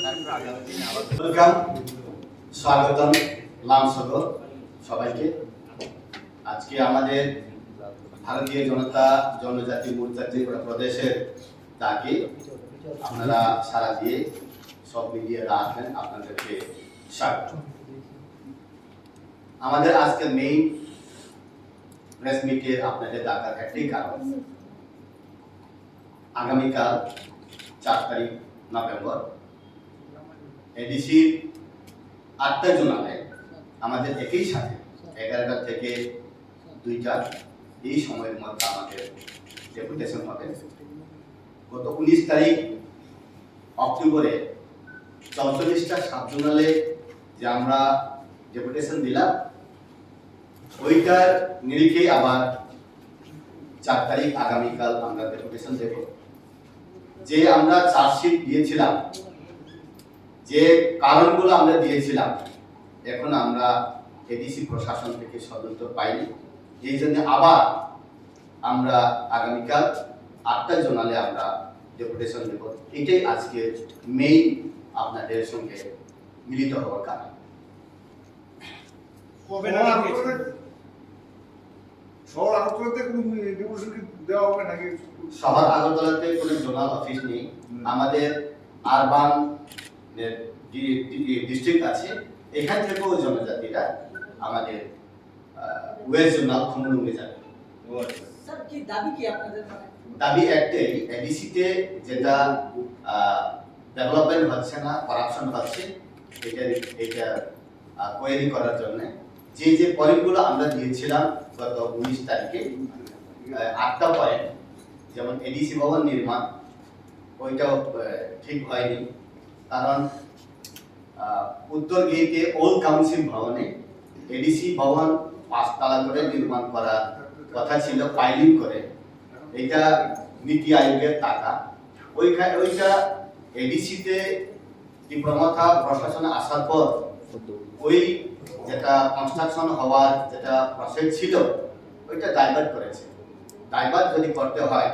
Welcome, স্বাগতম লামসগো সবাইকে। আজকে আমাদের ভারতীয় জনতা জনজাতি মোর্চা ত্রিপুরা প্রদেশের ডাকে আপনারা সারা দিয়ে সব মিডিয়ারা আসবেন, আপনাদেরকে স্বাগত। আমাদের আজকের মেইন প্রেস মিটের আপনাদের ডাকার একটাই কারণ, আগামীকাল 4 তারিখ নভেম্বর এডিসির 8টা জোনালে আমাদের একই সাথে 11টা থেকে 2টা এই সময়ের মধ্যে আমাদের ডেপুটেশন হবে। গত 19 তারিখ অক্টোবরে 44টা সাব জোনালে যে আমরা ডেপুটেশন দিলাম, ওইটার নিরিখে আবার 4 তারিখ আগামীকাল আমরা ডেপুটেশন দেব। যে আমরা চার্জশিট দিয়েছিলাম, যে কারণগুলো আমরা দিয়েছিলাম, এখন আমরা এডিসি প্রশাসন থেকে সদুত্তর পাইনি। এই জন্য আবার আমরা আগামীকাল 8টা জোনালে আমরা ডেপুটেশন দেব। এটাই আজকে মেইন আপনাদের সঙ্গে মিলিত হওয়ার কারণ। শহর আগরতলাতে কোনো জোনাল অফিস নেই। আমাদের আরবান ডিস্ট্রিক্ট আছে, এখান থেকেও জনজাতিরা আমাদের ওয়েস্ট জোনাল খমনুঙ্গে যাবে। দাবি একটাই, এডিসিতে যেটা ডেভেলপমেন্ট হচ্ছে না, করাপশন হচ্ছে, এটা কোয়েরি করার জন্য যে যে পয়েন্টগুলো আমরা দিয়েছিলাম গত 19 তারিখে, 8টা পয়েন্ট, যেমন এডিসি ভবন নির্মাণ, ওইটাও ঠিক হয়নি। কারণ উত্তর গেটে ওল্ড কাউন্সিল ভবনে এডিসি ভবন 5 তলা করে নির্মাণ করার কথা ছিল, পাইলিং করে। এটা নীতি আয়োগের টাকা। ওইটা এডিসিতে ত্রিপুরা প্রশাসনে আসার পর ওই যেটা কনস্ট্রাকশন হওয়ার যেটা প্রসেস ছিল, ওইটা ডাইভার্ট করেছে। ডাইভার্ট যদি করতে হয়,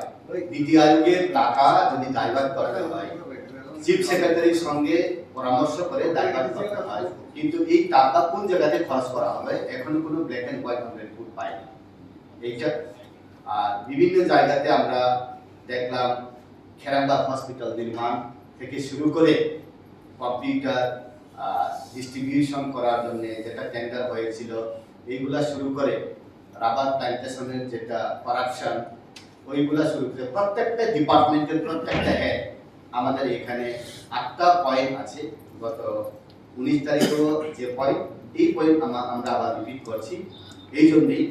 নীতি আয়োগের টাকা যদি ডাইভার্ট করতে হয়, চিফ সেক্রেটারির সঙ্গে পরামর্শ করে ডাইভার্ট করতে হয়। কিন্তু এই টাকা কোন জায়গাতে খরচ করা হবে এখনো কোনো ব্ল্যাক এন্ড হোয়াইট আমরা রিপোর্ট পাইনি। এইটা আর বিভিন্ন জায়গাতে আমরা দেখলাম খেরাঙ্গা হসপিটাল নির্মাণ থেকে শুরু করে কম্পিউটার ডিস্ট্রিবিউশন করার জন্য যেটা টেন্ডার হয়েছিল, এইগুলা শুরু করে রাবার প্ল্যান্টেশনের যেটা করাপশন, ওইগুলা শুরু করে প্রত্যেকটা ডিপার্টমেন্টের প্রত্যেকটা হেড আমাদের এখানে 8টা পয়েন্ট আছে। গত 19 তারিখেও যে পয়েন্ট, এই পয়েন্ট আমরা আবার রিপিট করছি। এই জন্যই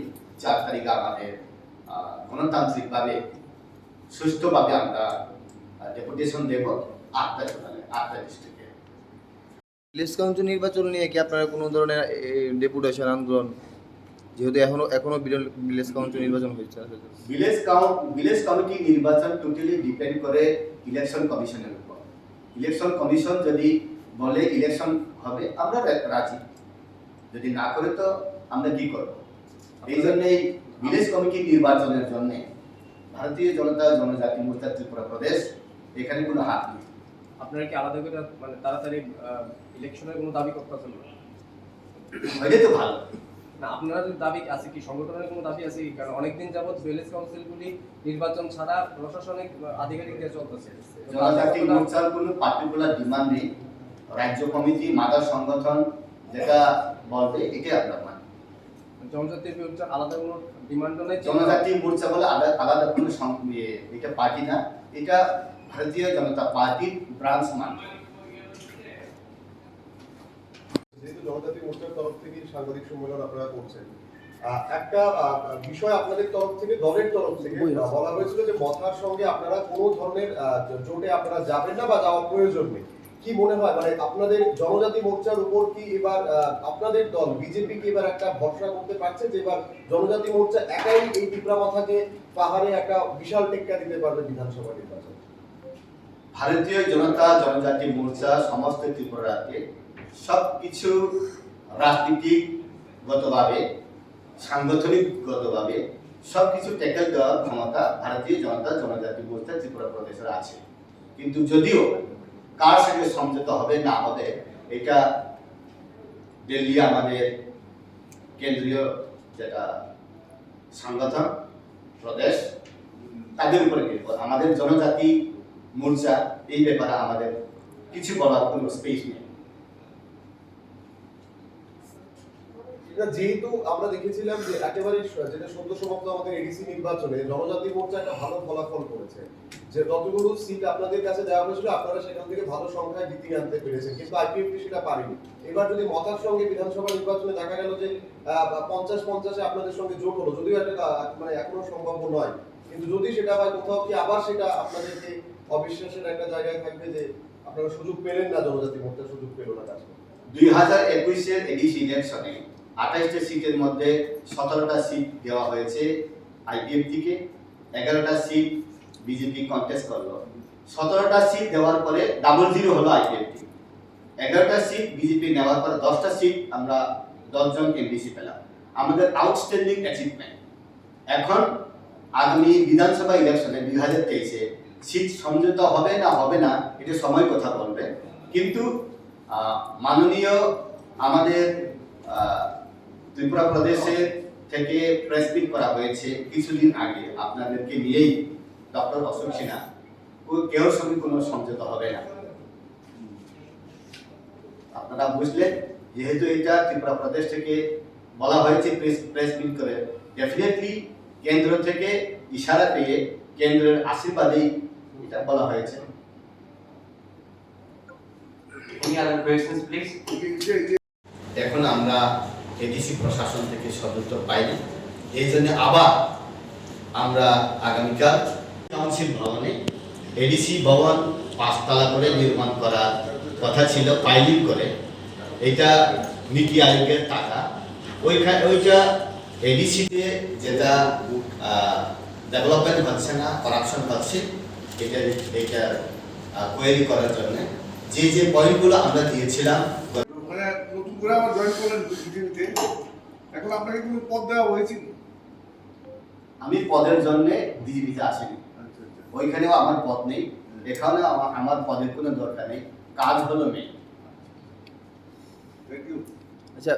4 তারিখে আমাদের গণতান্ত্রিকভাবে সুষ্ঠুভাবে আমরা ডেপুটেশন দেব 8টা জোনালে, 8টা ডিস্ট্রিক্টে। ভিলেজ কাউন্সিল নির্বাচন নিয়ে কি আপনারা কোনো ধরনের ডেপুটেশন আন্দোলন, যেহেতু এখনো ভিলেজ কাউন্সিল নির্বাচন হয়েছে? ভিলেজ কমিটি নির্বাচন টোটালি ডিপেন্ড করে ইলেকশন কমিশনের উপর। ইলেকশন কমিশন যদি বলে ইলেকশন হবে, আমরা রাজি। যদি না করে তো আমরা কি করব? এই জন্যই ভিলেজ কমিটি নির্বাচনের জন্য ভারতীয় জনতা জনজাতি মোর্চা ত্রিপুরা প্রদেশ এখানে কোনো হাত নেই। আপনারা কি আলাদা করে মানে তাড়াতাড়ি ইলেকশনের কোনো দাবি করতেছেন না? হইলে তো ভালো না, আপনারা যদি দাবি আছে কি, সংগঠনের কোনো দাবি আছে কি? কারণ অনেকদিন যাবত ভিলেজ কাউন্সিলগুলি নির্বাচন ছাড়া প্রশাসনিক আধিকারিক দিয়ে চলতেছে। জনজাতি মোর্চার কোনো পার্টিকুলার ডিমান্ড নেই। রাজ্য কমিটি মাদার সংগঠন যেটা বলবে এটাই আমরা মানি। জনজাতি মোর্চার আলাদা কোনো ডিমান্ডও নেই। জনজাতি মোর্চা বলে আলাদা কোনো এটা পার্টি না, এটা ভারতীয় জনতা পার্টির ব্রাঞ্চ মানে। যেহেতু জনজাতি মোর্চার তরফ থেকে সাংবাদিক সম্মেলন আপনারা করছেন, একটা বিষয় আপনাদের তরফ থেকে, দলের তরফ থেকে বলা হয়েছিল যে মথার সঙ্গে আপনারা কোনো ধরনের জোটে আপনারা যাবেন না বা যাওয়ার প্রয়োজন নেই। কি মনে হয়, মানে আপনাদের জনজাতি মোর্চার উপর কি এবার আপনাদের দল বিজেপি কি এবার একটা ভরসা করতে পারছে যে এবার জনজাতি মোর্চা একাই এই ত্রিপুরা মাথাকে পাহাড়ে একটা বিশাল টেক্কা দিতে পারবে বিধানসভা নির্বাচন? ভারতীয় জনতা জনজাতি মোর্চা সমস্ত ত্রিপুরাতে সবকিছু রাজনীতিগতভাবে, সাংগঠনিকগতভাবে সবকিছু ট্যাকেল দেওয়ার ক্ষমতা ভারতীয় জনতা জনজাতি মোর্চা ত্রিপুরা প্রদেশের আছে। কিন্তু যদিও কার সঙ্গে সমঝোতা হবে না হবে এটা দিল্লি আমাদের কেন্দ্রীয় যেটা সংগঠন প্রদেশ তাদের উপরে নির্ভর। আমাদের জনজাতি মোর্চা এই ব্যাপারে আমাদের কিছু বলার কোনো স্পেস নেই। যেহেতু আমরা দেখেছিলাম যে একেবারে যেটা সদ্য সমাপ্ত আমাদের এডিসি নির্বাচনে জনজাতি মোর্চা একটা ভালো ফলাফল করেছে, যে যতগুলো সিট আপনাদের কাছে দেওয়া হয়েছিল আপনারা সেখান থেকে ভালো সংখ্যায় জিতিয়ে আনতে পেরেছেন, কিন্তু আইপিএফটি সেটা পারেনি। এবার যদি মথার সঙ্গে বিধানসভা নির্বাচনে দেখা গেল যে 50-50 আপনাদের সঙ্গে জোট হলো, যদিও এটা মানে এখনো সম্ভাব্য নয়, কিন্তু যদি সেটা হয় কোথাও কি আবার সেটা আপনাদেরকে অবিশ্বাসের একটা জায়গায় থাকবে যে আপনারা সুযোগ পেলেন না, জনজাতি মোর্চা সুযোগ পেল না কাজ করতে। 2021-এর এডিসি ইলেকশনে 28টা সিটের মধ্যে 17টা সিট দেওয়া হয়েছে আইপিএফটিকে, 11টা সিট বিজেপি কন্টেস্ট করলো। 17টা সিট দেওয়ার পরে 0-0 হলো আইপিএফটি, 11টা সিট বিজেপি নেওয়ার পরে 10টা সিট আমরা 10 জন এমডিসি পেলাম। আমাদের আউটস্ট্যান্ডিং অ্যাচিভমেন্ট। এখন আগামী বিধানসভা ইলেকশনে 2023-এ সিট সমঝোতা হবে না হবে না এটা সময় কথা বলবে, কিন্তু মাননীয় আমাদের ত্রিপুরা প্রদেশে থেকে প্রেস মিট করা হয়েছে কিছুদিন আগে আপনাদেরকে নিয়েই, ডক্টর অশোক সিনহা কেউ সঙ্গে কোনো সমঝোতা হবে না। আপনারা বুঝলেন, যেহেতু এটা ত্রিপুরা প্রদেশ থেকে বলা হয়েছে প্রেস মিট করে, ডেফিনেটলি কেন্দ্র থেকে ইশারা পেয়ে কেন্দ্রের আশীর্বাদেই এটা বলা হয়েছে। Any other questions, please? এখন আমরা এডিসি প্রশাসন থেকে সদুত্তর পাইনি, এই জন্য আবার আমরা আগামীকাল কাউন্সিল ভবনে এডিসি ভবন 5 তলা করে নির্মাণ করার কথা ছিল ফাইলিং করে, এটা নীতি আয়োগের টাকা, ওইটা এডিসিতে যেটা ডেভেলপমেন্ট হচ্ছে না, করাপশন হচ্ছে, এটা কোয়েরি করার জন্য যে পয়েন্টগুলো আমরা দিয়েছিলাম। নতুন করে আবার জয়েন করলেন বিজেপিতে, এখন আপনাকে কোনো পদ দেওয়া হয়েছিল? আমি পদের জন্য বিজেপিতে আসিনি, ওইখানেও আমার পদ নেই, এখানে আমার পদের কোনো দরকার নেই, কাজ হলো মেয়ে। আচ্ছা